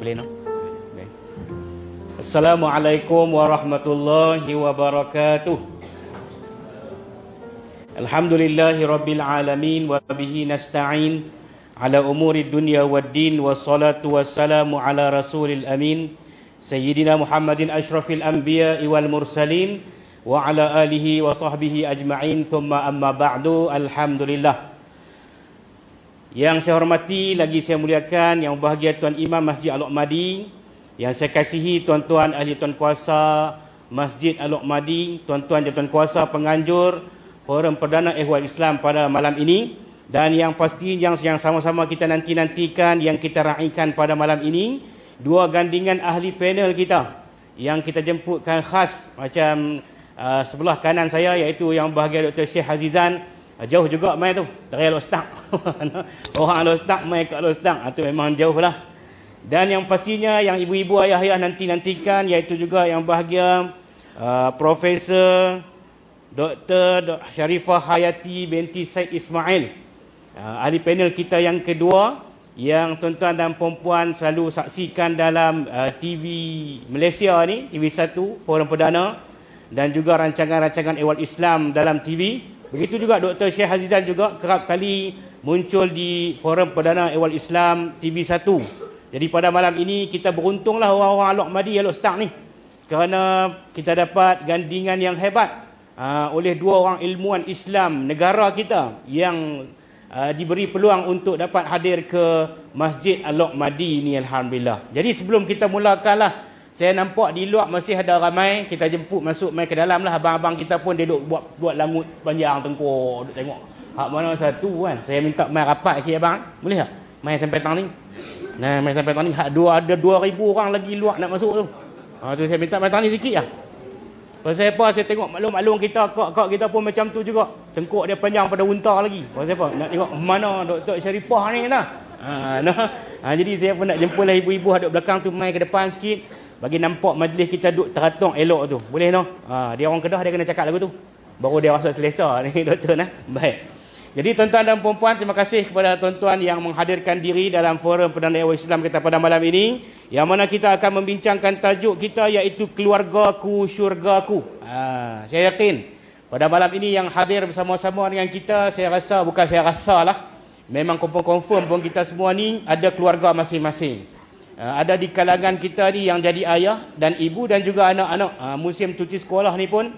Boleh no? Boleh. Assalamualaikum warahmatullahi wabarakatuh. Alhamdulillahirabbil alamin wa bihi nasta'in ala umuri dunya waddin wassalatu wassalamu ala rasulil amin sayyidina Muhammadin asyrafil anbiya'i wal mursalin wa ala alihi wa sahbihi ajma'in thumma amma ba'du. Alhamdulillah. Yang saya hormati lagi saya muliakan yang bahagia Tuan Imam Masjid Al-Uqmadi, yang saya kasihi tuan-tuan ahli tuan kuasa Masjid Al-Uqmadi, tuan-tuan dan tuan kuasa penganjur Forum Perdana Ehwal Islam pada malam ini, dan yang pasti yang sama-sama kita nanti-nantikan, yang kita raikan pada malam ini, dua gandingan ahli panel kita yang kita jemputkan khas macam sebelah kanan saya, iaitu yang bahagia Dr. Syekh Azizan. Jauh juga mai tu dari Al-Ustaz. Orang Al-Ustaz mai ke Al-Ustaz, itu memang jauh lah. Dan yang pastinya yang ibu-ibu ayah-ayah nanti-nantikan, iaitu juga yang bahagia Profesor Dr. Sharifah Hayati binti Said Ismail, ahli panel kita yang kedua, yang tuan-tuan dan perempuan selalu saksikan dalam TV Malaysia ni, TV1 Forum Perdana, dan juga rancangan-rancangan Ehwal Islam dalam TV. Begitu juga Dr. Syekh Azizan juga kerap kali muncul di Forum Perdana Ehwal Islam TV1. Jadi pada malam ini kita beruntunglah orang-orang Al-Uqmadi, Al-Ustaz ni, kerana kita dapat gandingan yang hebat oleh dua orang ilmuwan Islam negara kita yang diberi peluang untuk dapat hadir ke Masjid Al-Uqmadi ni, alhamdulillah. Jadi sebelum kita mulakanlah, saya nampak di luar masih ada ramai, kita jemput masuk mai ke dalam lah. Abang-abang kita pun dia duk buat langut panjang tengkuk, duk tengok hak mana satu kan. Saya minta mai rapat sikit abang. Boleh tak? Mai sampai tang ni. Nah, mai sampai tang ni hak ada 2000 orang lagi luar nak masuk tu. Tu saya minta mai tang ni sikit lah. Pasal apa? Saya tengok maklum-maklum kita, kak kita pun macam tu juga. Tengkuk dia panjang pada unta lagi. Pasal apa? Nak tengok mana Dr. Sharifah ni kata. Jadi saya pun nak jemputlah ibu-ibu duduk belakang tu mai ke depan sikit, bagi nampak majlis kita duduk teratung elok tu. Boleh no? Dia orang Kedah, dia kena cakap lagu tu, baru dia rasa selesa ni doktor nah. Baik. Jadi tuan-tuan dan puan-puan, terima kasih kepada tuan-tuan yang menghadirkan diri dalam Forum Perdana Ehwal Islam kita pada malam ini, yang mana kita akan membincangkan tajuk kita, iaitu keluargaku syurgaku. Saya yakin pada malam ini yang hadir bersama-sama dengan kita, saya rasa, bukan saya rasa lah, memang confirm pun kita semua ni ada keluarga masing-masing. Ada di kalangan kita ni yang jadi ayah dan ibu dan juga anak-anak. Musim cuti sekolah ni pun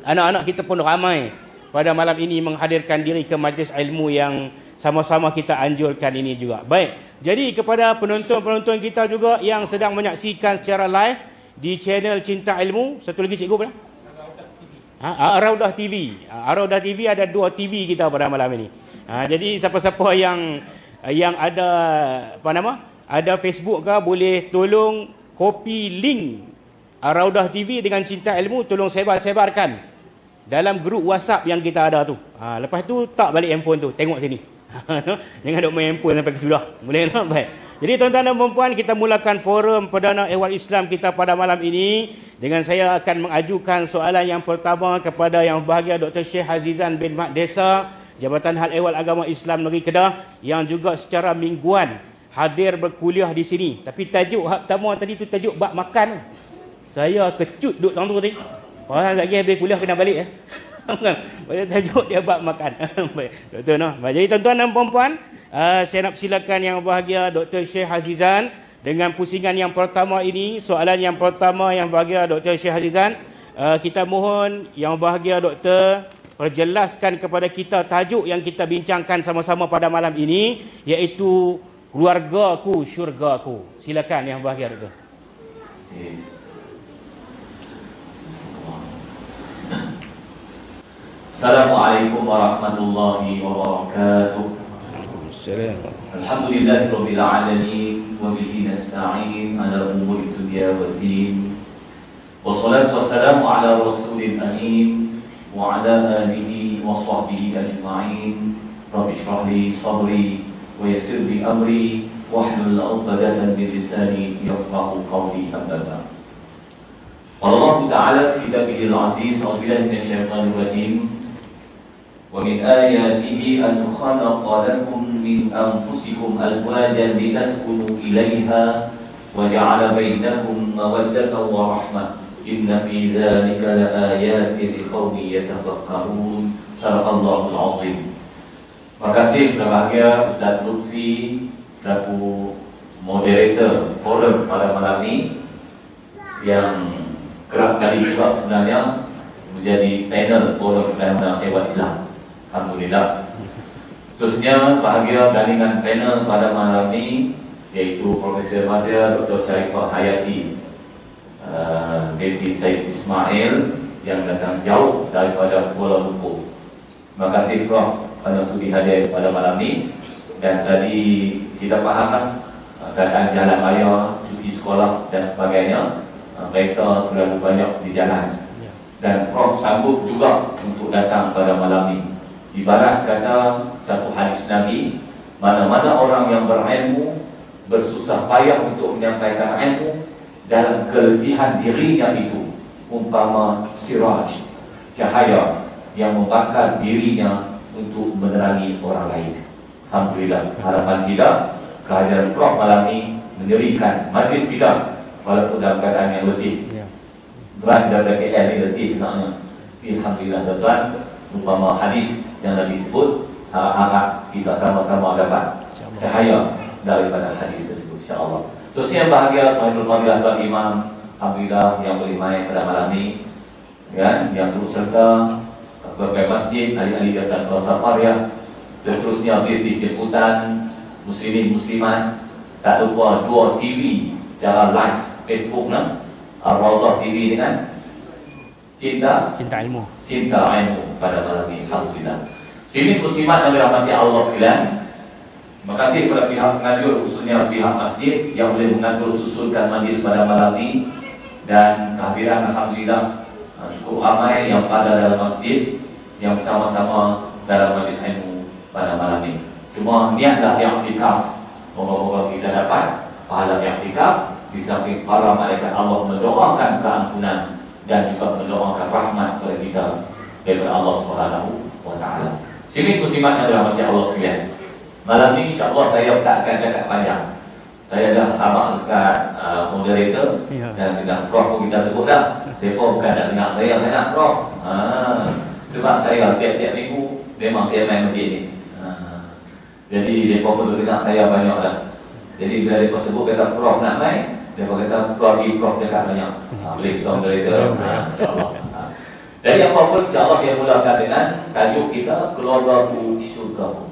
anak-anak kita pun ramai pada malam ini menghadirkan diri ke majlis ilmu yang sama-sama kita anjurkan ini juga. Baik, jadi kepada penonton-penonton kita juga yang sedang menyaksikan secara live di channel Cinta Ilmu, satu lagi cikgu apa? Ar-Raudah TV. Ar-Raudah TV ada dua TV kita pada malam ini. Jadi siapa-siapa yang ada apa nama? Ada Facebook ke, boleh tolong copy link Ar-Raudah TV dengan Cinta Ilmu, tolong sebar-sebarkan dalam grup WhatsApp yang kita ada tu. Lepas tu tak balik handphone tu, tengok sini. Jangan duk main handphone sampai ke sebelah. Boleh tak? Baik. Jadi tuan-tuan dan puan-puan, kita mulakan Forum Perdana Ehwal Islam kita pada malam ini dengan saya akan mengajukan soalan yang pertama kepada yang bahagia Dr. Syekh Azizan bin Mat Desa, Jabatan Hal Ehwal Agama Islam Negeri Kedah, yang juga secara mingguan hadir berkuliah di sini. Tapi tajuk pertama tadi tu tajuk bab makan. Saya kecut duduk tang tu tadi. Orang lagi habis kuliah kena balik Pada tajuk dia bab makan. Baik, betul no. Jadi tuan-tuan dan puan-puan, saya nak silakan yang bahagia Dr. Syekh Azizan dengan pusingan yang pertama ini. Soalan yang pertama yang bahagia Dr. Syekh Azizan, kita mohon yang bahagia doktor perjelaskan kepada kita tajuk yang kita bincangkan sama-sama pada malam ini, iaitu keluargaku syurgaku. Silakan yang bahagia doktor. Assalamualaikum warahmatullahi wabarakatuh. Alhamdulillahirabbil alamin wa bihi nasta'in ala umuri dunya waddin. Wassalatu wassalamu ala rasulil amin wa ala alihi wa sahbihi ajma'in. Rabbi shrah li sadri wa yassir li amri wahlul 'uqdatan min lisani yafqahu qawli. Amma ba'd. Allah Ta'ala fi kitabihi al-aziz, a'udzu billahi minasyaitonir rajim. ومن آياته أن خلق لكم من أنفسكم أزواجا لتسكنوا إليها وجعل بينهم مودة ورحمة إن في ذلك لآيات لقوم يتفكرون. Sadaqallahul Azim. Terima kasih berbahagia Ustaz Lutfi selaku moderator forum pada malam ini, yang kerap kali juga sebenarnya menjadi panel forum dalam sewa Islam. Alhamdulillah. Khususnya bahagia dengan panel pada malam ini, yaitu Profesor Madya Dr. Syarifah Hayati, Deputy Syed Ismail yang datang jauh daripada Kuala Lumpur. Terima kasih Prof kerana sudi hadir pada malam ini. Dan tadi kita faham keadaan jalan raya, cuti sekolah dan sebagainya, mereka terlalu banyak di jalan. Dan Prof sambut juga untuk datang pada malam ini. Ibarat kata satu hadis Nabi, mana-mana orang yang berilmu bersusah payah untuk menyampaikan ilmu, dalam kelebihan dirinya itu umpama siraj, cahaya yang membakar dirinya untuk menerangi orang lain. Alhamdulillah, harapan kita kehadiran Prof malam ini mendirikan majlis kita walaupun dalam keadaan yang letih. Berat daripada KL ni letih sebenarnya. Alhamdulillah tuan, umpama hadis yang Nabi sebut, harap-harap kita sama-sama dapat cahaya daripada hadis tersebut, insya-Allah. Khususnya yang bahagia Sahibul Fadilah Tuan Imam, alhamdulillah yang boleh main pada malam ini, kan, yang turut serta berbagai masjid, ahli-ahli datang ke safar ya, seterusnya di jemputan muslimin muslimat, tak lupa dua TV secara live Facebook nah, Ar-Rawdah TV dengan cinta ilmu pada malam ini, alhamdulillah. Sini muslimat yang dirahmati Allah sekalian, terima kasih kepada pihak pengatur, khususnya pihak masjid yang boleh mengatur susunkan majlis pada malam ini. Dan kehadiran alhamdulillah cukup ramai yang ada dalam masjid yang bersama-sama dalam majlis ilmu pada malam ini. Cuma niatlah yang i'tikaf, moga-moga kita dapat pahala i'tikaf di samping para malaikat Allah mendoakan keampunan dan juga mendoakan rahmat kepada kita daripada Allah Subhanahu wa taala. Sini muslimat yang dirahmati Allah sekalian. Malam ini insya-Allah saya tak akan cakap panjang. Saya dah habaq dekat moderator dan dengan Prof pun kita sebut dah. Mereka bukan nak dengar saya nak Prof. Sebab saya tiap-tiap minggu memang saya main masjid ni. Jadi mereka perlu dengar saya banyak dah. Jadi bila mereka sebut kata Prof nak main, mereka kata Prof cakap banyak. Boleh kita moderator. InsyaAllah. Jadi apapun insya-Allah saya mulakan dengan tajuk kita Keluargaku Syurgaku.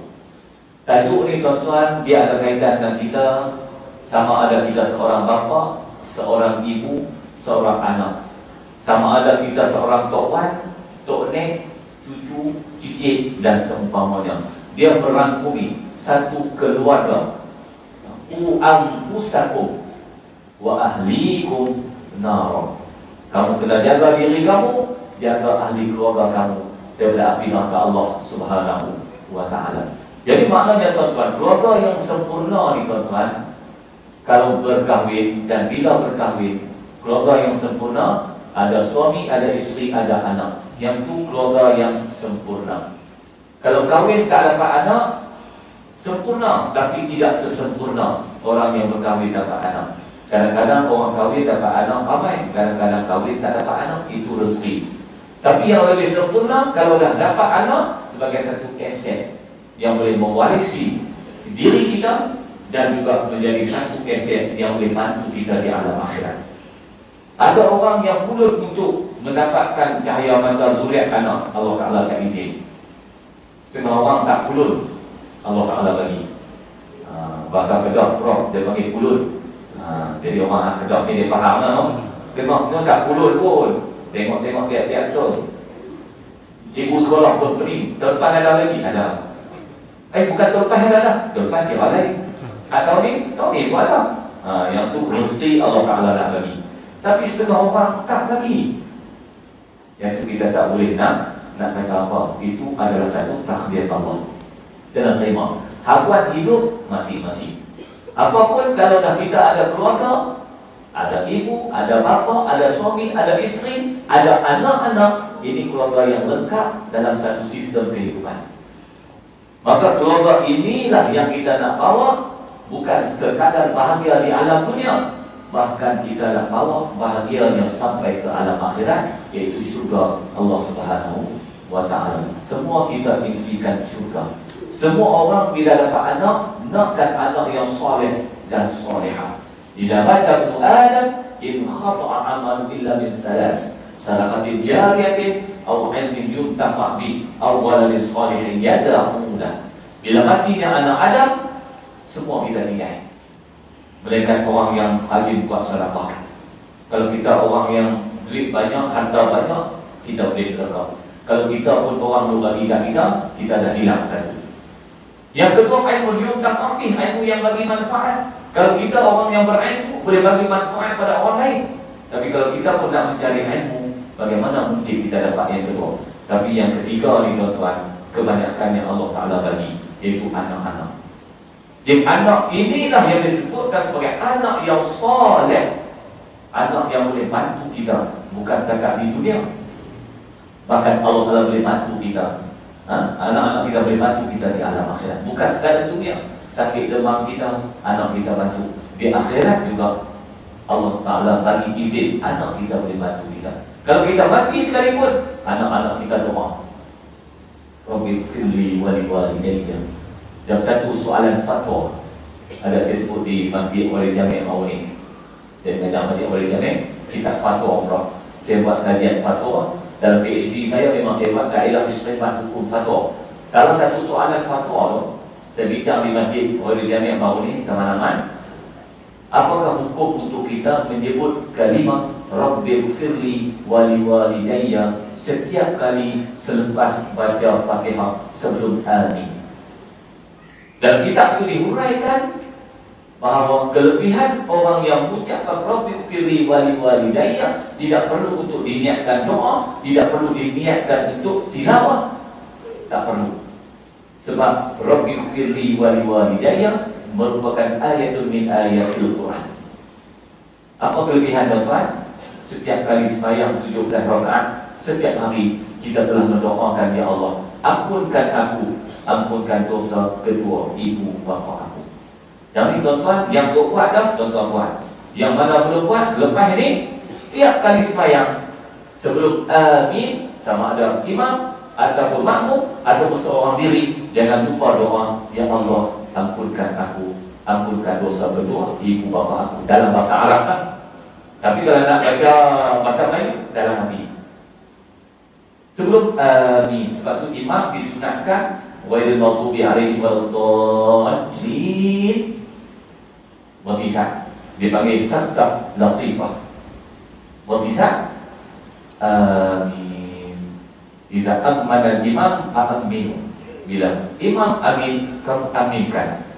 Tajuk ni tuan-tuan, dia ada kaitan dengan kita, sama ada kita seorang bapa, seorang ibu, seorang anak. Sama ada kita seorang tok wan, tok nek, cucu, cicit dan seumpamanya. Dia merangkumi satu keluarga. Qu anfusakum wa ahlikum nar. Kamu kena jaga diri kamu, jaga ahli keluarga kamu daripada api neraka Allah Subhanahu wa taala. Jadi maknanya tuan-tuan, keluarga yang sempurna ni tuan-tuan, kalau berkahwin dan bila berkahwin, keluarga yang sempurna, ada suami, ada isteri, ada anak. Yang tu keluarga yang sempurna. Kalau kahwin tak dapat anak, sempurna tapi tidak sesempurna orang yang berkahwin dapat anak. Kadang-kadang orang kahwin dapat anak ramai, kadang-kadang kahwin tak dapat anak, itu rezeki. Tapi yang lebih sempurna, kalau dah dapat anak sebagai satu aset yang boleh mewarisi diri kita dan juga menjadi satu aset yang boleh bantu kita di alam akhirat. Ada orang yang pulut untuk mendapatkan cahaya mata zuriat anak, Allah Ta'ala tak izin. Setengah orang tak pulut, Allah Ta'ala bagi. Bahasa Kedah, Prof, dia panggil pulut. Jadi orang Kedah ni dia faham lah. Tengok tak pulut pun, tengok-tengok tiap-tiap betul. Cikgu sekolah pun pening, terlepas ada lagi, ada. Bukan terlepas ada dah, terlepas dia lain. Atau ni pun ada. Yang tu mesti Allah Ta'ala nak bagi. Tapi setengah orang tak lagi. Yang tu kita tak boleh nak kata apa. Itu adalah satu takdir Allah. Jangan terima. Habuat hidup masing-masing. Apapun kalau dah kita ada keluarga, ada ibu, ada bapa, ada suami, ada isteri, ada anak-anak, ini keluarga yang lengkap dalam satu sistem kehidupan. Maka keluarga inilah yang kita nak bawa, bukan sekadar bahagia di alam dunia, bahkan kita nak bawa bahagianya sampai ke alam akhirat, iaitu syurga Allah Subhanahu wa ta'ala. Semua kita impikan syurga. Semua orang bila dapat anak, nakkan anak yang soleh dan solehah. Idza mata ibnu Adam in khata'a amalu illa min salas, sadaqatin jariyatin aw ilmin yuntafa bi aw waladin salihin yad'u lahu. Bila matinya anak Adam, semua kita tinggal. Mereka orang yang rajin buat sedekah. Kalau kita orang yang duit banyak, harta banyak, kita boleh sedekah. Kalau kita pun orang dua bagi kat kita dah hilang satu. Yang kedua, ilmu yuntafa'u bih, ilmu yang bagi manfaat. Kalau kita orang yang berilmu, boleh bagi manfaat pada orang lain. Tapi kalau kita pun nak mencari ilmu, bagaimana mungkin kita dapat yang kedua? Tapi yang ketiga ni tuan-tuan, kebanyakan yang Allah Ta'ala bagi, iaitu anak-anak. Jadi anak inilah yang disebutkan sebagai anak yang soleh, anak yang boleh bantu kita, bukan setakat di dunia, bahkan Allah Ta'ala boleh bantu kita. Anak-anak kita boleh bantu kita di alam akhirat, bukan sekadar dunia. Sakit demam kita, anak kita bantu. Di akhirat juga Allah Ta'ala bagi izin, anak kita boleh bantu kita. Kalau kita mati sekalipun, anak-anak kita doa, Rabbi firli wali walidayya. Jam satu soalan fatwa ada saya sebut di Masjid Wali Jami' baru ni. Saya mengajar Masjid Wali Jami', kitab fatwa umrah. Saya buat kajian fatwa. Dalam PhD saya memang saya buat kaedah istiqamah hukum fatwa. Salah satu soalan fatwa tu, saya bincang di Masjid Wali Jami' baru ni, teman-teman, apakah hukum untuk kita menyebut kalimah Rabbi firli wali walidayya setiap kali selepas baca Fatihah sebelum amin? Dan kitab itu dihuraikan bahawa kelebihan orang yang mengucapkan Rabbi firli wali walidayya tidak perlu untuk diniatkan doa, tidak perlu diniatkan untuk tilawah, tak perlu. Sebab Rabbi firli wali walidayya merupakan ayatun min ayatil Quran. Apa kelebihan tuan-tuan? Setiap kali sembahyang 17 rakaat, setiap hari kita telah mendoakan, ya Allah, ampunkan aku, ampunkan dosa kedua ibu bapa aku. Yang ini tuan-tuan, yang buat dah, tuan-tuan buat. Yang mana belum buat, selepas ini, tiap kali sembahyang sebelum amin, sama ada imam ataupun makmum ataupun seorang diri, jangan lupa doa, ya Allah, ampunkan aku, ampunkan dosa kedua ibu bapa aku, dalam bahasa Arab kan. Tapi kalau nak baca bahasa Melayu, dalam hati. Sebelum amin, sebab tu imam disunatkan ghairil maghdubi alaihim waladdallin. Watisat dipanggil sakta latifah. Watisat amin. Iza amana imam fa'aminu. Bila imam amin, kamu aminkan.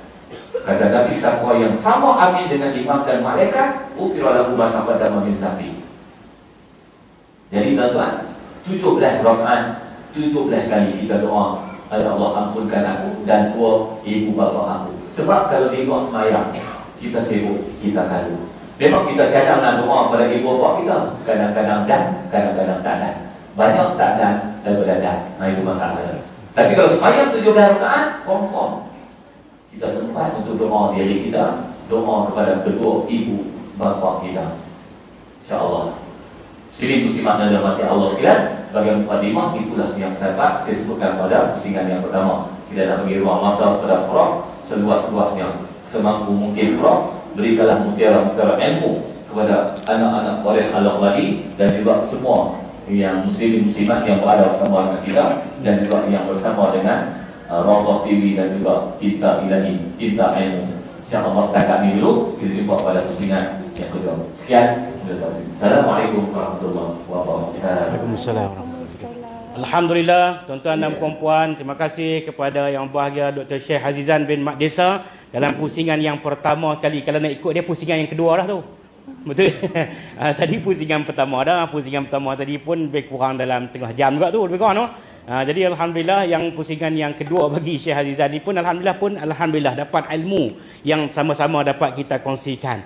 Kata Nabi, siapa yang sama amin dengan imam dan malaikat, ufira lahu ma taqaddama min zambi. Jadi tuan-tuan, 17 rakaat, 17 kali kita doa, ya Allah, ampunkan aku dan dua ibu bapa aku. Sebab kalau di luar sembahyang, kita sibuk, kita kalu. Memang kita cadang nak doa pada ibu bapa kita, kadang-kadang dan, kadang-kadang tak dan. Banyak tak dan daripada dan. Itu masalahnya. Tapi kalau sembahyang 17 rakaat, confirm kita sempat untuk doa diri kita, doa kepada kedua ibu bapa kita. InsyaAllah. Sini muslimat dan mati Allah sekalian, sebagai mukadimah, itulah yang saya sebutkan pada pusingan yang pertama. Kita nak bagi ruang masa kepada Prof seluas-luasnya, semampu mungkin Prof berikanlah mutiara-mutiara ilmu kepada anak-anak Quraish Al-Ghali dan juga semua yang muslim-muslimat yang berada bersama dengan kita, dan juga yang bersama dengan Rawdah TV dan juga Cinta Ilahi, Cinta Ilmu. InsyaAllah setakat ini dulu. Kita jumpa pada pusingan yang kedua. Sekian. Assalamualaikum warahmatullahi wabarakatuh. Waalaikumsalam warahmatullahi wabarakatuh. Alhamdulillah, tuan-tuan dan puan-puan, terima kasih kepada yang berbahagia Dr. Syekh Azizan bin Mak Desa dalam pusingan yang pertama sekali. Kalau nak ikut dia, pusingan yang kedua dah tu. Betul. Tadi pusingan pertama dah. Pusingan pertama tadi pun lebih kurang dalam tengah jam juga tu, lebih kurang tu. Jadi alhamdulillah yang pusingan yang kedua bagi Syekh Azizan ni pun alhamdulillah dapat ilmu yang sama-sama dapat kita kongsikan.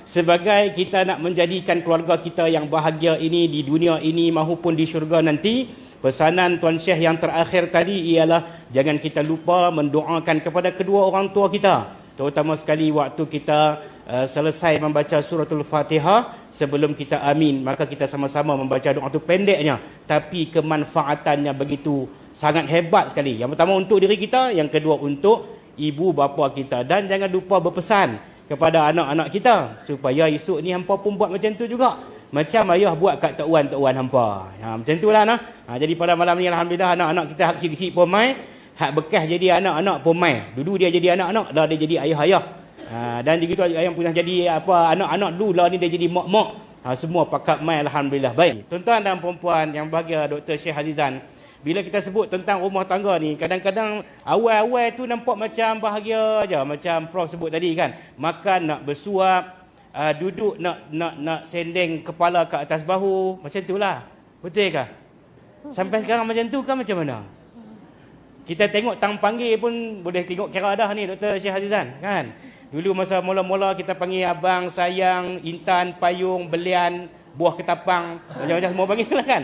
Sebagai kita nak menjadikan keluarga kita yang bahagia ini di dunia ini maupun di syurga nanti, pesanan Tuan Syekh yang terakhir tadi ialah jangan kita lupa mendoakan kepada kedua orang tua kita, terutama sekali waktu kita selesai membaca suratul Fatihah, sebelum kita amin, maka kita sama-sama membaca doa tu pendeknya, tapi kemanfaatannya begitu sangat hebat sekali. Yang pertama untuk diri kita, yang kedua untuk ibu bapa kita. Dan jangan lupa berpesan kepada anak-anak kita supaya esok ni hampa pun buat macam tu juga, macam ayah buat kat tok wan hampa. Macam itulah nah. Jadi pada malam ni alhamdulillah anak-anak kita hak kecil-kecil pun mai, hak bekas jadi anak-anak pun mai. Dulu dia jadi anak-anak, dah dia jadi ayah-ayah. Dan begitu yang pernah jadi apa anak-anak dulu lah ni dia jadi mak-mak. Semua pakat mai alhamdulillah. Baik, tuan-tuan dan puan-puan yang bahagia, Dr. Syekh Azizan, bila kita sebut tentang rumah tangga ni, kadang-kadang awal-awal tu nampak macam bahagia aja, macam Prof sebut tadi kan. Makan nak bersuap, duduk nak sendeng kepala ke atas bahu, macam itulah. Betul ke? Sampai sekarang macam tu kan macam mana? Kita tengok tang panggil pun boleh tengok kira dah ni Dr. Syekh Azizan kan. Dulu masa mula-mula kita panggil abang, sayang, intan, payung, belian, buah ketapang, macam-macam semua panggil lah kan.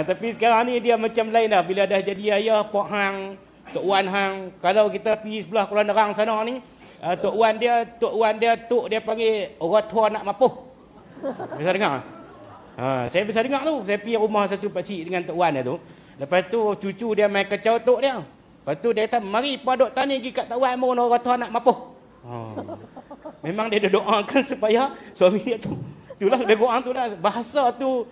Tapi sekarang ni dia macam lain dah. Bila dah jadi ayah, Pok Hang, Tok Wan Hang, kalau kita pergi sebelah Kuala Nerang sana ni, Tok Wan dia panggil orang tua nak mapuh. Bisa dengar? Saya bisa dengar tu. Saya pergi rumah satu pakcik dengan Tok Wan dia tu. Lepas tu cucu dia main kacau tok dia. Lepas tu dia kata, mari padok tani pergi kat Tok Wan mohon orang tua nak mapuh. Memang dia doakan supaya suami dia tu. Itulah dia doa tu lah. Bahasa tu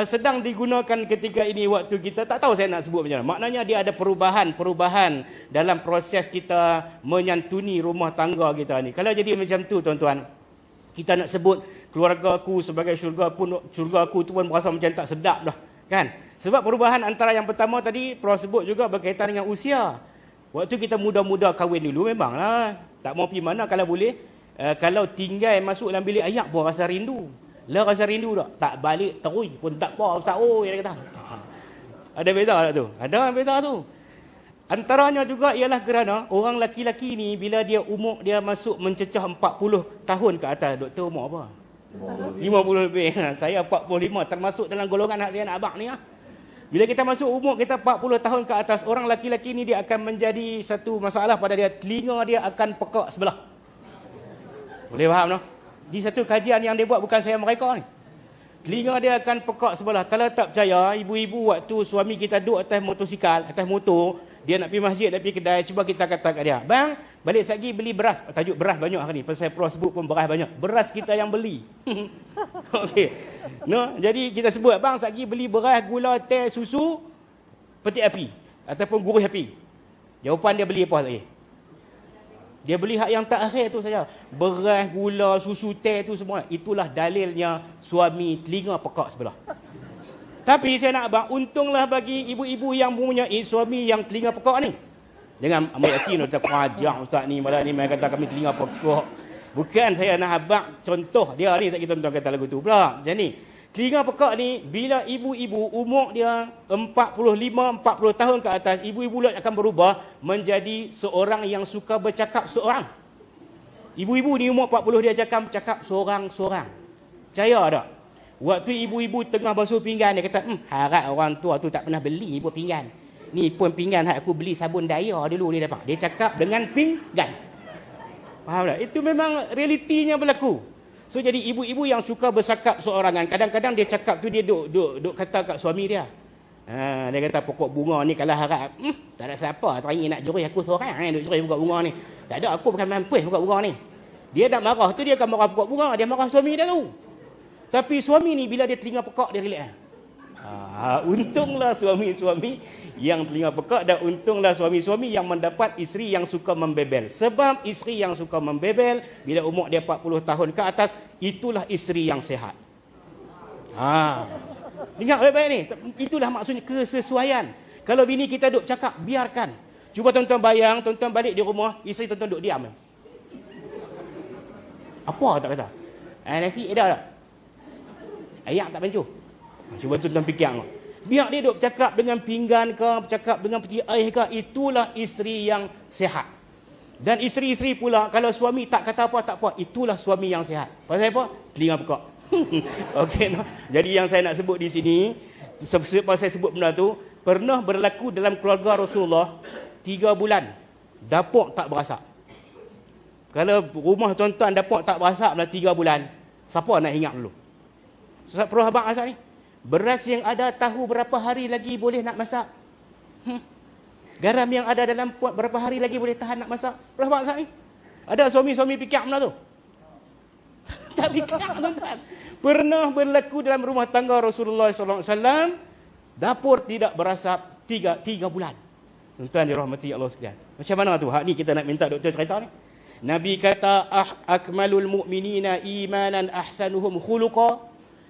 sedang digunakan ketika ini waktu kita tak tahu saya nak sebut macam mana. Maknanya dia ada perubahan dalam proses kita menyantuni rumah tangga kita ni. Kalau jadi macam tu tuan-tuan, kita nak sebut keluarga aku sebagai syurga aku tu pun berasa macam tak sedap dah kan. Sebab perubahan antara yang pertama tadi Prof sebut juga berkaitan dengan usia. Waktu kita muda-muda kahwin dulu memanglah tak mau pergi mana kalau boleh. Kalau tinggal masuk dalam bilik ayak pun rasa rindu. Lah rasa rindu tak balik terus pun tak apa ustaz dia kata. Ada beza tak tu? Ada beza tu. Antaranya juga ialah kerana orang laki-laki ni bila dia umur dia masuk mencecah 40 tahun ke atas. Doktor umur apa? 50 lebih. Saya 45 termasuk dalam golongan hak saya nak abang ni . Bila kita masuk umur kita 40 tahun ke atas, orang laki-laki ni dia akan menjadi satu masalah pada dia, telinga dia akan pekak sebelah. Boleh faham tak? Di satu kajian yang dia buat, bukan saya mereka ni. Telinga dia akan pekak sebelah. Kalau tak percaya, ibu-ibu waktu suami kita duduk atas motosikal, atas motor, dia nak pergi masjid, nak pergi kedai, cuba kita kata kat dia, bang, balik sekali beli beras. Tajuk beras banyak hari ni. Pasal Prof sebut pun beras banyak. Beras kita yang beli. Okey. No, jadi kita sebut, bang, sekali beli beras, gula, teh, susu, peti api. Ataupun gurih api. Jawapan dia beli apa lagi? Dia beli hak yang tak akhir tu saja. Beras, gula, susu, teh tu semua. Itulah dalilnya suami telinga pekak sebelah. Tapi saya nak abang, untunglah bagi ibu-ibu yang mempunyai suami yang telinga pekak ni. Jangan ambil yakin ustaz kurang ustaz ni, malah ni main kata kami telinga pekak. Bukan saya nak abang contoh dia ni, saya tuan-tuan kata lagu tu pula. Macam ni. Telinga pekak ni bila ibu-ibu umur dia 45-40 tahun ke atas, ibu-ibu akan berubah menjadi seorang yang suka bercakap seorang. Ibu-ibu ni umur 40 dia cakap seorang-seorang. Percaya tak? Waktu ibu-ibu tengah basuh pinggan, dia kata, harap orang tua tu tak pernah beli pun pinggan. Ni pun pinggan hak aku beli sabun daya dulu dia dapat. Dia cakap dengan pinggan. Faham tak? Itu memang realitinya berlaku. So jadi ibu-ibu yang suka bercakap seorangan, kadang-kadang dia cakap tu dia duk kata kat suami dia. Dia kata pokok bunga ni kalau harap, tak ada siapa teringin nak curi aku seorang duk curi pokok bunga ni. Tak ada, aku bukan mampus pokok bunga ni. Dia nak marah tu dia akan marah pokok bunga, dia marah suami dia tu. Tapi suami ni bila dia telinga pekak dia relax. Untunglah suami-suami yang telinga pekak dan untunglah suami-suami yang mendapat isteri yang suka membebel. Sebab isteri yang suka membebel bila umur dia 40 tahun ke atas, itulah isteri yang sihat. Dengar baik-baik ni. Itulah maksudnya kesesuaian. Kalau bini kita duk cakap, biarkan. Cuba tuan-tuan bayang, tuan-tuan balik di rumah, isteri tuan-tuan duk diam. Apa tak kata? Nasi ada tak? Ayak tak pancur. Cuba tuan-tuan fikir. Biar dia duk cakap dengan pinggan ke, cakap dengan peti air ke, itulah isteri yang sihat. Dan isteri-isteri pula, kalau suami tak kata apa, tak apa, itulah suami yang sihat. Pasal apa? Telinga pekak. Okey, no? Jadi yang saya nak sebut di sini, sebab saya sebut benda tu, pernah berlaku dalam keluarga Rasulullah 3 bulan. Dapur tak berasak. Kalau rumah tuan-tuan dapat tak berasak dalam 3 bulan, siapa nak ingat dulu? Ustaz Prof abang asal ni. Beras yang ada tahu berapa hari lagi boleh nak masak? Garam yang ada dalam pot berapa hari lagi boleh tahan nak masak? Prof abang asal ni. Ada suami-suami fikir benda tu? Tak fikir tuan-tuan. Pernah berlaku dalam rumah tangga Rasulullah SAW, dapur tidak berasap 3 bulan. Tuan-tuan dirahmati Allah sekalian. Macam mana tu? Hak ni kita nak minta doktor cerita ni. Nabi kata akmalul mu'minina imanan ahsanuhum khuluqa.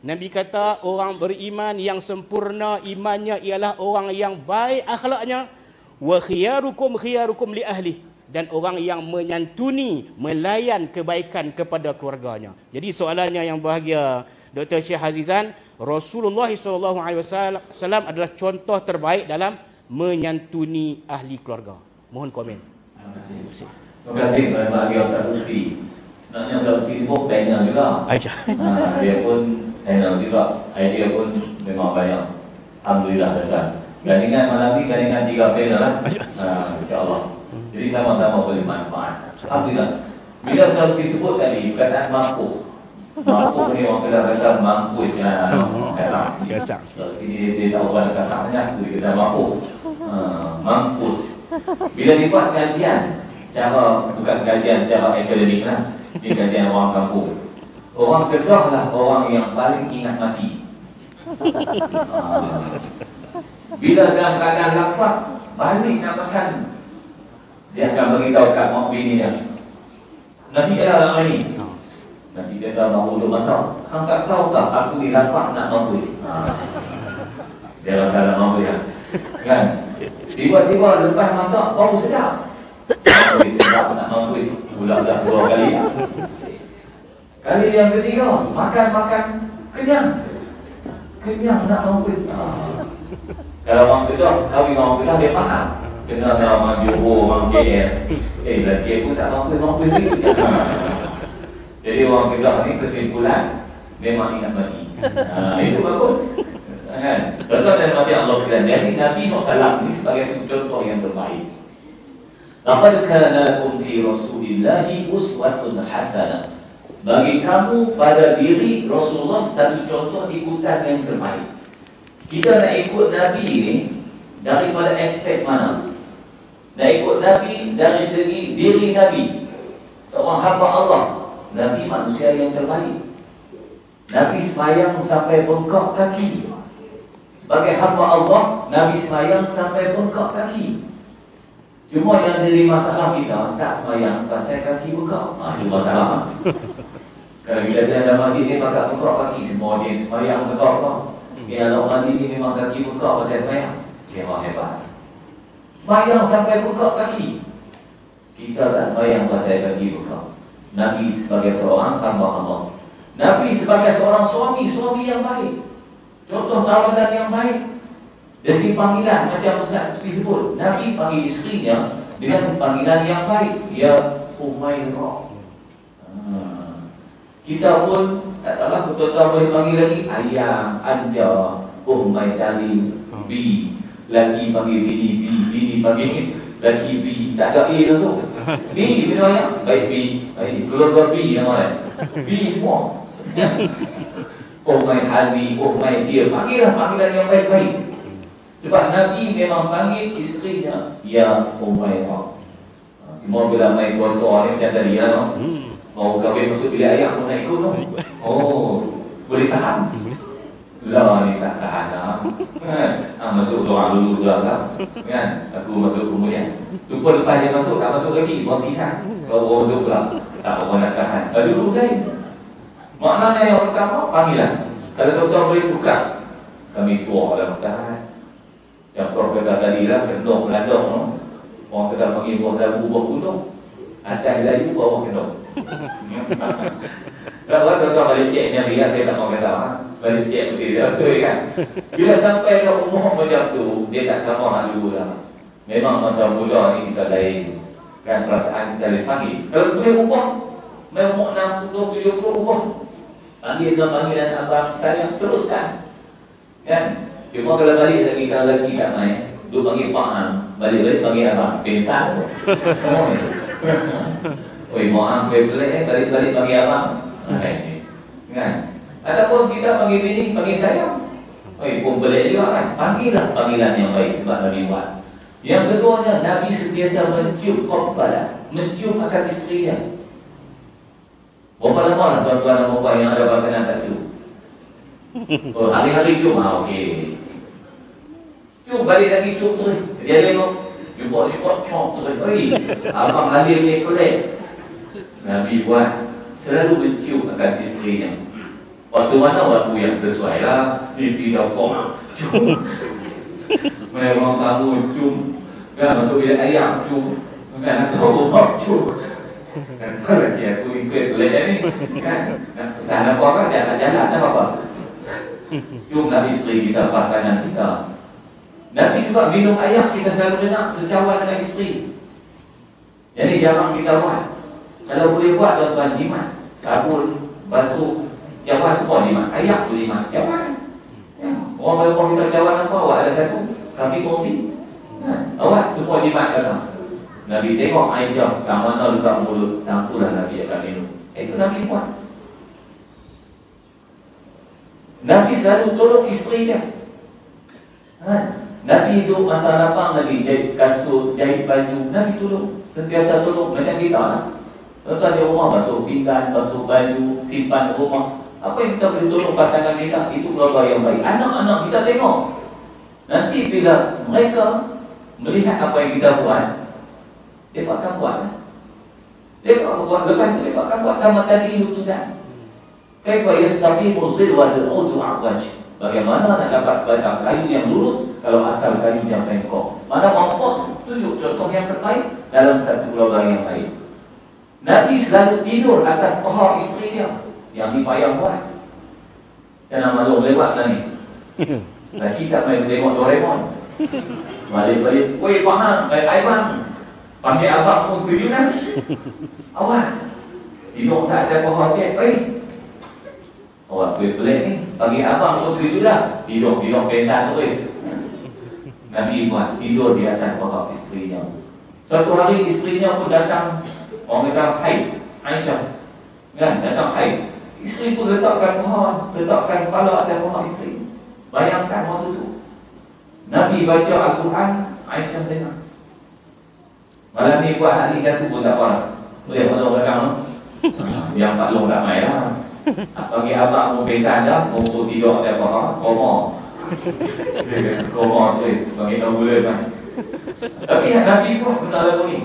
Nabi kata orang beriman yang sempurna imannya ialah orang yang baik akhlaknya. Wa khiyarukum li ahli. Dan orang yang menyantuni, melayan kebaikan kepada keluarganya. Jadi soalannya yang bahagia Dr. Syekh Azizan, Rasulullah SAW adalah contoh terbaik dalam menyantuni ahli keluarga. Mohon komen. Terima kasih. Terima kasih kepada bahagia Ustaz Lutfi. Sebenarnya Ustaz Lutfi pun panel juga. Dia pun panel juga. Idea pun memang banyak. Alhamdulillah tuan-tuan. Gandingan malam ni gandingan 3 panel lah. InsyaAllah. Jadi sama-sama boleh manfaat. Alhamdulillah. Bila Ustaz Lutfi sebut tadi, perkataan mampu. Mampu ni orang kena kata mampu kata. Ini dia tahu orang katanya, dia kata mampu. Mampus. Bila dibuat kajian, bukan kajian secara akademik lah. Ini kajian orang kampung. Orang Kedah lah orang yang paling ingat mati. Bila dalam keadaan lapar, balik nak makan, dia akan beritahu kat mak bini dia, nasi dah dalam ni. Nasi dia dah mahu duduk masak. Hang tak tahu tak aku ni lapar nak mampus. Dia rasa nak mampus ya. Kan? Tiba-tiba lepas masak baru sedap. Sedap nak mampus. Ulang dah 2 kali. Kali yang ketiga, makan kenyang. Kenyang nak mampus. Kalau orang Kedah, kahwin orang Kedah dia faham. Kena dah orang Johor, orang KL. Lelaki aku tak mampus ni. Jadi orang Kedah ni kesimpulan memang ingat mati. Itu bagus. Kan? Tuan-tuan dan puan Allah sekalian. Jadi Nabi SAW ni sebagai contoh yang terbaik. Laqad kana lakum fi Rasulillahi uswatun hasanah. Bagi kamu pada diri Rasulullah satu contoh ikutan yang terbaik. Kita nak ikut Nabi ni daripada aspek mana? Nak ikut Nabi dari segi diri Nabi. Seorang hamba Allah, Nabi manusia yang terbaik. Nabi sembahyang sampai bengkak kaki. Sebagai hamba Allah, Nabi sembahyang sampai bengkak kaki. Cuma yang jadi masalah kita, tak sembahyang pasal kaki bengkak. Itu masalah. Kalau kita dalam masjid ni pakai bengkak kaki, semua dia sembahyang bengkak apa? Kalau orang ni memang kaki bengkak pasal sembahyang, memang hebat. Sembahyang sampai bengkak kaki. Kita tak sembahyang pasal kaki bengkak. Nabi sebagai seorang hamba Allah, Nabi sebagai seorang suami yang baik, contoh tauladan yang baik. Dari segi panggilan macam Ustaz sebut, Nabi panggil isterinya dengan panggilan yang baik, ya Umairah. Kita pun tak tahulah betul-betul boleh panggil lagi ayam, anja, Umairah, bi, lagi panggil bini panggil lagi bi, tak ada A langsung. Bi bila ayam, baik bi, baik keluarga bi nama bi semua. Hadi, dia panggillah panggilan yang baik-baik. Sebab Nabi memang panggil isterinya ya Umairah. Cuma bila main tua-tua ni macam tadi lah, mau kahwin masuk bilik ayam pun nak ikut tu. Boleh tahan? Lah ni tak tahan lah. Masuk doang dulu lah. Kan? Aku masuk kemudian. Tu pun lepas dia masuk, tak masuk lagi. Buat tidak. Kalau orang masuk pula, tak orang nak tahan. Dulu lain. Maknanya yang pertama, panggilan. Kalau tuan-tuan boleh tukar, kami tua dalam Ustaz. Yang Prof kata tadi lah, kendong melandong no? Orang kata panggil buah dabu, buah gunung. Atas layu, bawah kendong. Kalau tuan-tuan balik cek ni, saya tak mahu kata balik cek betul kan. Bila sampai ke umur macam tu, dia tak sama nak dulu lah. Memang masa muda ni kita lain. Kan perasaan kita lain panggil. Kalau boleh ubah, memang 60, 70 ubah. Panggil dengan panggilan abang sayang, teruskan. Kan? Cuma kalau balik lagi, kalau lagi tak main, duk panggil Pak Am, balik-balik panggil abang, pingsan. Oi, mohon kue pelik balik-balik bagi abang. Kan? Ataupun kita panggil bini, panggil sayang. Oi, pun pelik juga kan? Panggillah panggilan yang baik sebab Nabi buat. Yang keduanya, Nabi sentiasa mencium qabbalah, mencium akan isterinya. Berapa lama lah tuan-tuan dan puan yang ada pasangan tak cium? Oh, hari-hari cium, okey. Cium balik lagi cium terus. Dia tengok, jumpa cium terus. Oi, abang hadir ni kolek. Nabi buat selalu mencium akan isterinya. Waktu mana waktu yang sesuai lah. Mimpi dapur cium. Memang tahu cium. Kan masuk bilik ayam cium. Kan tahu cium. Kan tahu lagi aku ikut boleh ni. Kan nak pesan apa kan jalan-jalan tak apa. Cium nak isteri kita, pasangan kita. Nabi juga minum air kita selalu dengar secawan dengan isteri. Jadi jarang kita buat. Kalau boleh buat tuan-tuan jimat, sabun, basuh, cawan semua jimat. Ayak tu jimat, cawan. Ya. Orang kalau kita cawan apa, awak ada satu, kami kongsi. Awak semua jimat kata. Nabi tengok Aisyah, kat mana letak mulut, tampulah Nabi akan minum. Itu Nabi buat. Nabi selalu tolong isteri dia. Nabi itu masa lapang Nabi jahit kasut, jahit baju, Nabi tolong. Sentiasa tolong macam kita lah. Tuan-tuan di rumah basuh pinggan, basuh baju, simpan rumah. Apa yang kita boleh tolong pasangan kita, itu keluarga yang baik. Anak-anak kita tengok. Nanti bila mereka melihat apa yang kita buat, dia akan buat. Dia akan buat, lepas itu dia akan buat sama tadi itu dah. Kaifa yastaqimu zilwatul udwa'waj. Bagaimana nak dapat sebatang kayu yang lurus kalau asal kayu yang bengkok? Mana mampu tunjuk contoh yang terbaik dalam satu keluarga yang baik. Nabi selalu tidur atas paha isteri dia yang dipayang buat. Jangan malu lewat lah ni. Lagi tak main tengok Doraemon. Balik-balik, woi faham, baik Aiman. Panggil abang pun tujuan. Awak tidur tak ada paha cek. Oi. Awak pelik ni, panggil abang pun tujuan lah. Tidur pentas tu. Nabi buat tidur di atas paha isterinya. Suatu hari isterinya pun datang. Orang kata haid, Aisyah kan, datang haid. Isteri pun letakkan kepala atas paha isteri. Bayangkan waktu itu Nabi baca Al-Quran, Aisyah dengar. Malam ni buat hari satu pun tak apa. Boleh masuk belakang. Yang Pak Long tak main lah. Bagi abang pun pesan dah, musuh tidur atas paha, koma. Koma tu, bagi tahu boleh kan. Tapi Nabi pun benda lagu ni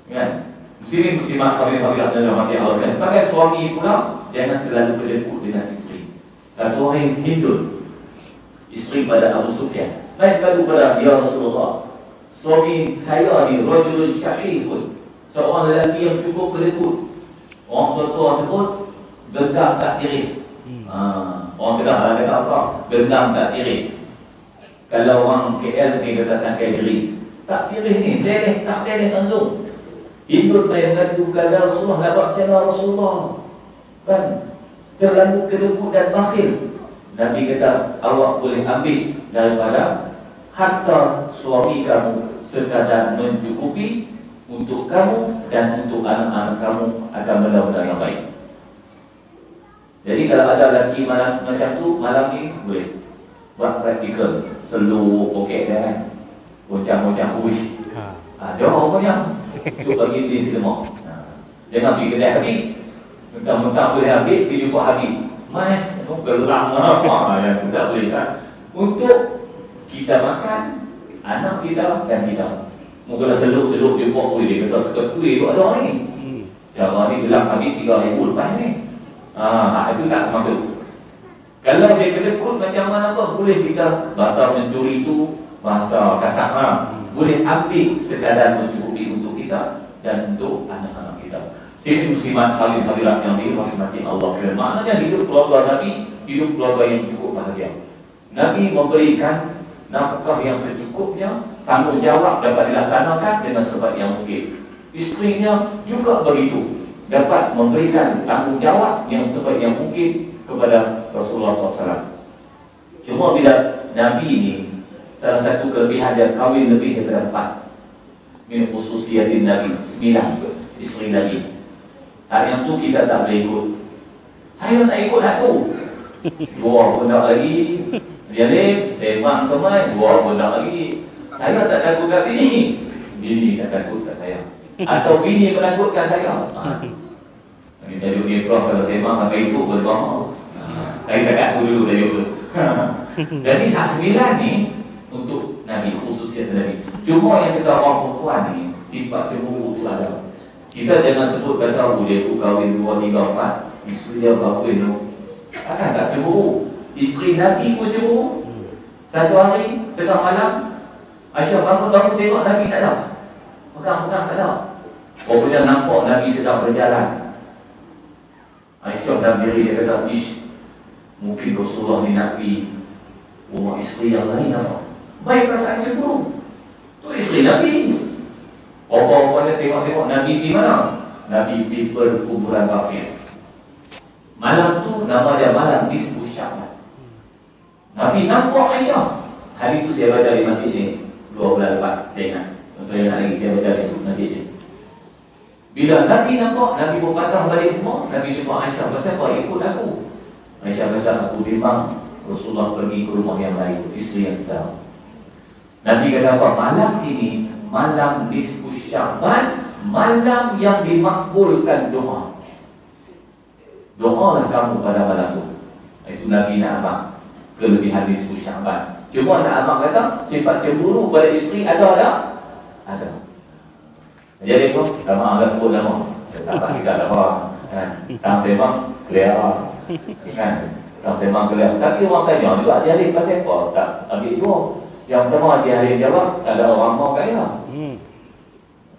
kan. Muslimin muslimat hadirin dalam hati Allah. Sebagai suami pula, jangan terlalu kedekut dengan isteri. Satu hari hindun isteri pada Abu Sufyan, naik lalu pada ya Rasulullah, suami saya ni rajulun syahihun, seorang lelaki yang cukup kedekut. Orang tua sebut gendam tak tirik. Orang kata apa? Gendam tak tirik. Kalau orang KL ni kata tangkai jerit, tak tirik ni, tak teleh langsung. Hindun saya mengadu kepada Rasulullah, nak buat macam Rasulullah kan, terlalu kedekut dan bakhil. Nabi kata, awak boleh ambil daripada harta suami kamu sekadar mencukupi untuk kamu dan untuk anak-anak kamu akan benda-benda yang baik. Jadi kalau ada lelaki malam macam tu, malam ni boleh buat praktikal. Seluruh poket dia kan, bocah-bocah uish. Ada orang yang suka bagi dia semua. Jangan pergi kedai Habib, mentang-mentang boleh Habib, pergi jumpa Habib. Main, gelang apa yang tidak boleh kan. Untuk kita makan, anak kita dan kita. Mungkin seluk-seluk jumpa kuih, dia kata suka kuih tu ada orang ni. Cara ni gelang Habib 3,000 lepas ni. Itu tak masuk. Kalau dia kedekut macam mana pun, boleh kita bahasa mencuri tu, bahasa kasar boleh ambil sekadar mencukupi untuk kita dan untuk anak-anak kita. Sini muslimat hadirat yang dirahmati Allah sekalian. Maknanya hidup keluarga Nabi, hidup keluarga yang cukup bahagia. Nabi memberikan nafkah yang secukupnya, tanggungjawab dapat dilaksanakan dengan sebaik yang mungkin. Isterinya juga begitu, dapat memberikan tanggungjawab yang sebaik yang mungkin kepada Rasulullah SAW. Cuma bila Nabi ini, salah satu kelebihan dia kahwin lebih daripada 4. Min khususiyatin Nabi, 9 isteri Nabi. Hak yang tu kita tak boleh ikut. Saya nak ikut hak tu. Dua pun tak lagi. Dia ni sembang kemai, dua pun tak lagi. Saya tak takut kat bini. Bini tak takut kat saya. Atau bini menakutkan saya. Jadi dia prof kalau sembang sampai esok boleh faham. Saya tak aku dulu dari dulu. Jadi hak 9 ni untuk Nabi, khususnya Nabi. Cuma yang kita orang perempuan ni, sifat cemburu tu ada. Kita jangan sebut kata dia tu kahwin 2, 3, 4, isteri dia berapa tu. Takkan tak cemburu. Isteri Nabi pun cemburu. Satu hari tengah malam, Aisyah bangun tengok Nabi tak ada. Pegang-pegang tak ada. Pokoknya nampak Nabi sedang berjalan. Aisyah dalam diri dia kata, mungkin Rasulullah ni Nabi rumah isteri yang lain apa? Baik perasaan cemburu. Tu isteri Nabi. Orang-orang tengok-tengok Nabi di mana? Nabi di perkuburan Baqi'. Malam tu nama dia malam Nisfu Sya'ban. Nabi nampak Aisyah. Hari tu saya baca di masjid ni 2 bulan lepas, saya ingat. Untuk yang hari saya baca di masjid ni. Bila Nabi nampak, Nabi pun patah balik semua. Nabi jumpa Aisyah, pasal apa ikut aku? Aisyah kata, aku bimbang Rasulullah pergi ke rumah yang lain, isteri yang kita. Nabi kata apa? Malam ini malam Nisfu Sya'ban, malam yang dimakbulkan doa. Doalah kamu pada malam itu. Itu Nabi nak abang kelebihan Nisfu Sya'ban. Cuma nak abang kata sifat cemburu pada isteri ada tak? Ada. Jadi pun kita maaf sebut nama. Sahabat kita ada apa? Kan? Tang sembang clear. Kan? Tang sembang clear. Tapi orang tanya juga jadi pasal apa? Tak ambil dua. Yang pertama dia hari jawab, tak ada orang mau kaya.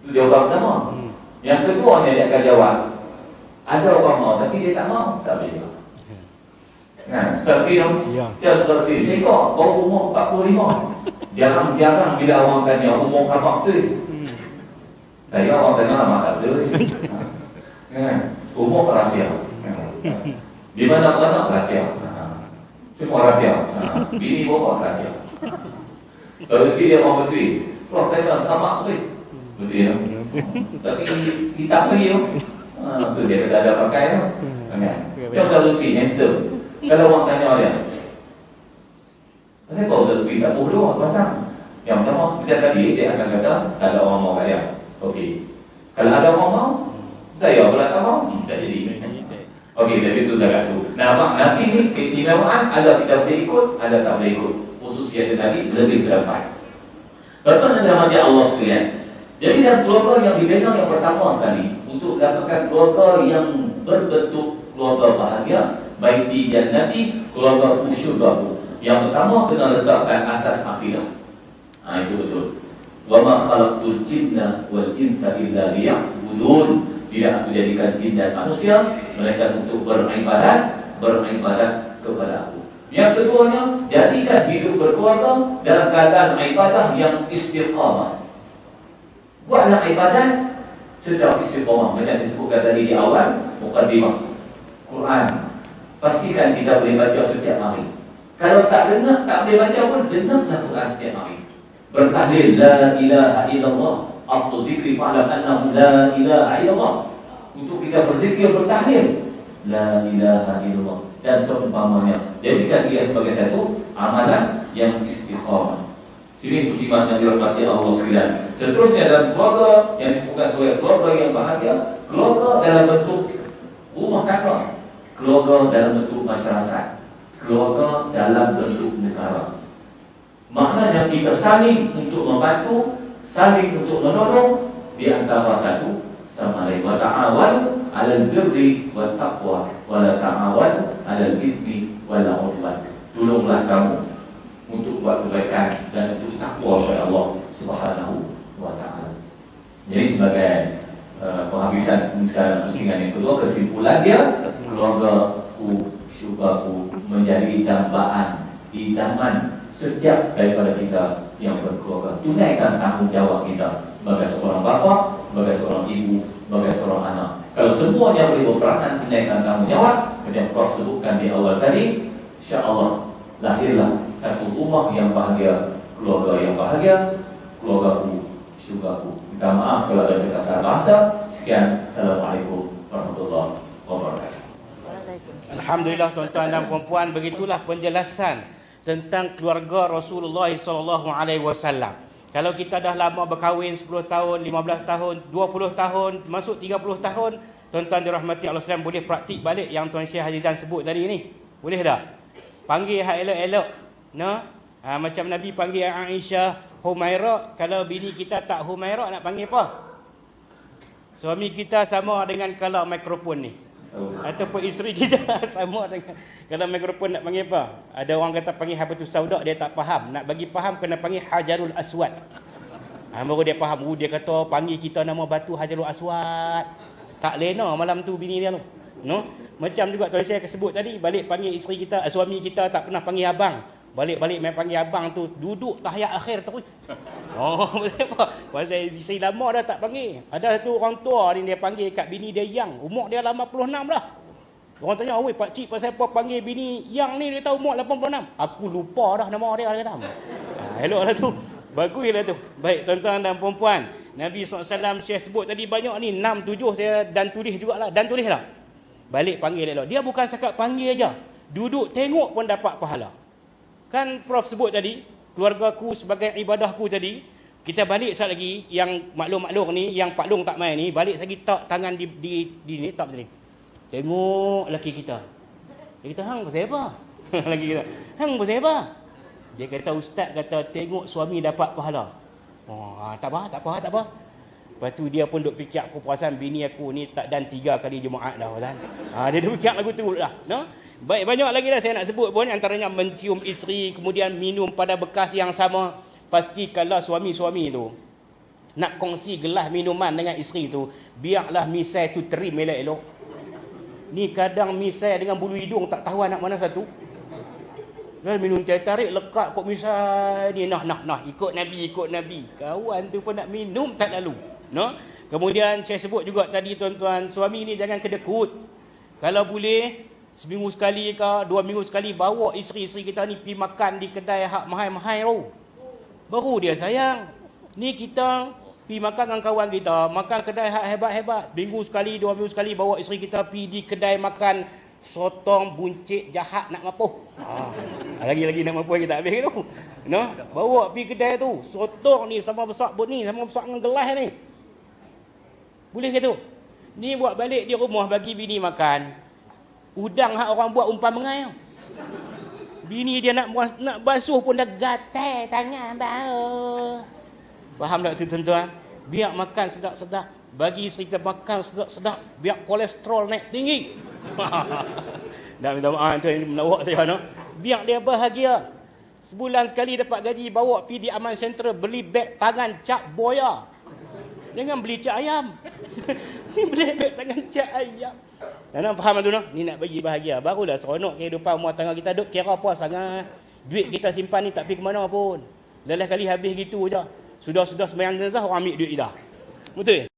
Itu jawapan pertama. Yang kedua dia akan jawab, ada orang mau tapi dia tak mau, tak boleh. Nah, tapi dia seperti sekor, baru umur 45. Jarang-jarang bila orang tanya umur berapa tu. Saya orang tanya lama tak tu. Umur rahsia. Di mana-mana rahsia. Semua rahsia. Bini bawa rahsia. Kalau dia orang betul, kalau tanya tamak tu. Betul ya? Tapi kita pergi tu dia tak ada pakai tu. Kan? Dia selalu pergi handsome. Kalau orang tanya dia, kenapa kau selalu tak bodoh? Pasal yang pertama, kita tadi dia akan kata, tak ada orang mau kaya. Okey. Kalau ada orang mau, saya pula tak mau, tak jadi. Okey, jadi itu dah tu. Nah, nanti ni keistimewaan, ada kita boleh ikut, ada tak boleh ikut. Khususnya tadi lebih terdapat. Tuan-tuan dan rahmat Allah sekalian. Jadi dalam keluarga yang dibina yang pertama sekali, untuk dapatkan keluarga yang berbentuk keluarga bahagia, baik di jannati, keluarga syurgaku. Yang pertama kena letakkan asas akidah. Itu betul. Wa ma khalaqtul jinna wal insa illa liya'budun. Tidak aku jadikan jin dan manusia mereka untuk beribadat kepada aku. Yang keduanya, jadikan hidup berkeluarga dalam keadaan ibadah yang istiqamah. Buatlah ibadat secara istiqamah. Macam disebutkan tadi di awal mukadimah Quran. Pastikan kita boleh baca setiap hari. Kalau tak dengar, tak boleh baca pun, dengarlah Quran setiap hari. Bertahlil la ilaha illallah. Afdal zikri fa'lam annahu la ilaha illallah. Untuk kita berzikir bertahlil la ilaha illallah dan seumpamanya. Jadikan dia sebagai satu amalan yang istiqamah. Sini muslimat yang dirahmati Allah sekalian. Seterusnya dalam keluarga yang disebutkan sebagai keluarga yang bahagia, keluarga dalam bentuk rumah tangga, keluarga dalam bentuk masyarakat, keluarga dalam bentuk negara. Maknanya kita saling untuk membantu, saling untuk menolong di antara satu sama lain. Wa ta'awanu 'alal birri wat taqwa wa la ta'awanu 'alal itsmi wal 'udwan. Tolonglah kamu untuk buat kebaikan dan untuk takwa kepada Allah Subhanahu wa taala. Jadi sebagai penghabisan pusingan yang kedua, kesimpulan dia, keluargaku syurgaku menjadi dambaan idaman setiap daripada kita yang berkeluarga. Tunaikan tanggungjawab kita sebagai seorang bapa, sebagai seorang ibu, sebagai seorang anak. Kalau semuanya boleh berperanan tunaikan tanggungjawab, macam Prof sebutkan di awal tadi, insya-Allah lahirlah satu rumah yang bahagia, keluarga yang bahagia, keluargaku syurgaku. Minta maaf kalau ada kesalahan bahasa. Sekian, Assalamualaikum warahmatullahi wabarakatuh. Alhamdulillah tuan-tuan dan puan-puan, begitulah penjelasan tentang keluarga Rasulullah SAW. Kalau kita dah lama berkahwin 10 tahun, 15 tahun, 20 tahun, masuk 30 tahun, tuan-tuan dirahmati Allah sekalian, boleh praktik balik yang Tuan Syekh Azizan sebut tadi ni. Boleh tak? Panggil hak elok-elok. No? Macam Nabi panggil Aisyah Humairah. Kalau bini kita tak Humairah, nak panggil apa? Suami kita sama dengan kalau mikrofon ni. Ataupun isteri kita sama dengan kalau mikrofon, nak panggil apa? Ada orang kata panggil Habatus Sauda, dia tak faham. Nak bagi faham kena panggil Hajarul Aswad. Baru dia faham. Dia kata panggil kita nama batu Hajarul Aswad. Tak lena malam tu bini dia tu. No? Macam juga Tuan Syekh sebut tadi, balik panggil isteri kita, suami kita tak pernah panggil abang. Balik-balik main panggil abang tu, duduk tahiyat akhir terus. Pasal apa? Pasal isteri lama dah tak panggil. Ada satu orang tua ni, dia panggil kat bini dia yang umur dia 86 dah. Orang tanya, "Oi pak cik, pasal apa panggil bini yang ni, dia tahu umur 86?" "Aku lupa dah nama dia," dia kata. Eloklah tu. Baguslah tu. Baik tuan-tuan dan puan-puan, Nabi SAW Syekh sebut tadi banyak ni, 6, 7 saya dan tulis jugalah. Dan tulislah. Balik panggil elok. Dia bukan setakat panggil aja. Duduk tengok pun dapat pahala. Kan Prof sebut tadi, keluargaku sebagai ibadahku tadi. Kita balik sekali lagi, yang maklum-maklum ni, yang Pak Long tak main ni, balik lagi tak tangan di ni, tak macam ni. Tengok lelaki kita. Dia kata, "Hang pasal apa?" Lagi kita, "Hang pasal apa?" Dia kata, "Ustaz kata tengok suami dapat pahala." Tak apa. Lepas tu dia pun duk fikir, aku perasan bini aku ni tak dan 3 kali Jumaat dah kan. Dia duk fikir lagu tu lah, no? Baik, banyak lagi dah saya nak sebut pun, antaranya mencium isteri, kemudian minum pada bekas yang sama. Pasti kalau suami-suami tu nak kongsi gelas minuman dengan isteri tu, biarlah misai tu terim elok-elok. Ni kadang misai dengan bulu hidung tak tahu anak mana satu. Dan minum teh tarik lekat kok misai ni, nah ikut Nabi. Kawan tu pun nak minum tak lalu, no? Kemudian saya sebut juga tadi tuan-tuan, suami ni jangan kedekut. Kalau boleh seminggu sekali ke 2 minggu sekali bawa isteri-isteri kita ni pergi makan di kedai hak mahal-mahal tu. Baru dia sayang. Ni kita pergi makan dengan kawan kita, makan kedai hak hebat-hebat. Seminggu sekali, 2 minggu sekali bawa isteri kita pergi di kedai makan sotong buncit jahat nak mapuh. Lagi-lagi nak mapuh kita habis tu. No? Bawa pergi kedai tu. Sotong ni sama besar ni, sama besar dengan gelas ni. Boleh ke tu? Ni buat balik di rumah bagi bini makan. Udang hak orang buat umpan mengai. Bini dia nak basuh pun dah gatal tangan bau. Faham tak tu tuan-tuan? Biar makan sedap-sedap. Bagi isteri kita makan sedap-sedap. Biar kolesterol naik tinggi. Dah minta maaf tu yang melawak saya, no? Biar dia bahagia. Sebulan sekali dapat gaji, bawa pergi di Aman Central beli beg tangan cap boya. Jangan beli cap ayam. Ni beli beg tangan cap ayam. Dan faham tu, no? Ni nak bagi bahagia. Barulah seronok kehidupan rumah tangga kita. Duk kira apa sangat. Duit kita simpan ni tak pergi ke mana pun. Lelah kali habis gitu je. Sudah sembahyang jenazah, orang ambil duit kita. Betul?